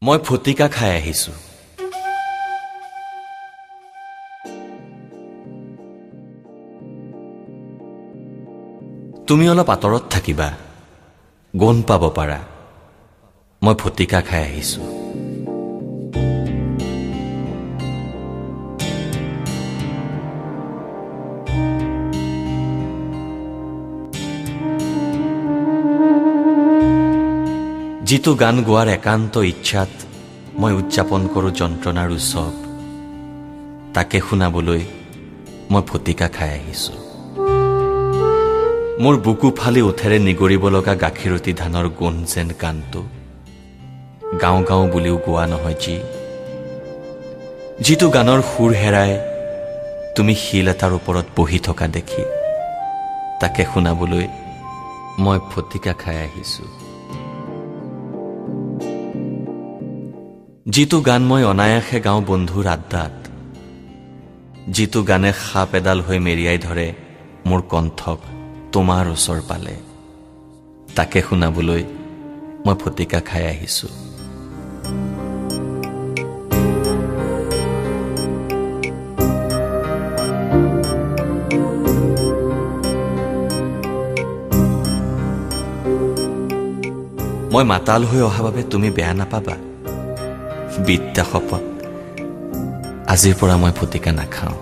মই ফটিকা খাই আহিছো। তুমি অলপ আঁতৰত থাকিবা, গোন্ধ পাব পাৰা। মই ফটিকা খাই আহিছো। যিটো গান গোৱাৰ একান্ত ইচ্ছাত মই উদযাপন কৰোঁ যন্ত্ৰণাৰ উৎসৱ, তাকে শুনাবলৈ মই ফটিকা খাই আহিছো। মোৰ বুকু ফালি উঠেৰে নিগৰিব লগা গাখীৰতী ধানৰ গোন্ধ যেন গানটো গাওঁ গাওঁ বুলিও গোৱা নহয় যিটো গানৰ সুৰ হেৰাই তুমি শিল এটাৰ ওপৰত বহি থকা দেখি, তাকে শুনাবলৈ মই ফটিকা খাই আহিছো। যিটো গান মই অনায়াসে গাওঁ বন্ধুৰ আড্ডাত, যিটো গানে সাপ এডাল হৈ মেৰিয়াই ধৰে মোৰ কণ্ঠক তোমাৰ ওচৰ পালে, তাকে শুনাবলৈ মই ফটিকা খাই আহিছো। মই মাতাল হৈ অহা বাবে তুমি বেয়া নাপাবা। বিদ্যা শপত, আজিৰ পৰা মই ফটিকা নাখাওঁ।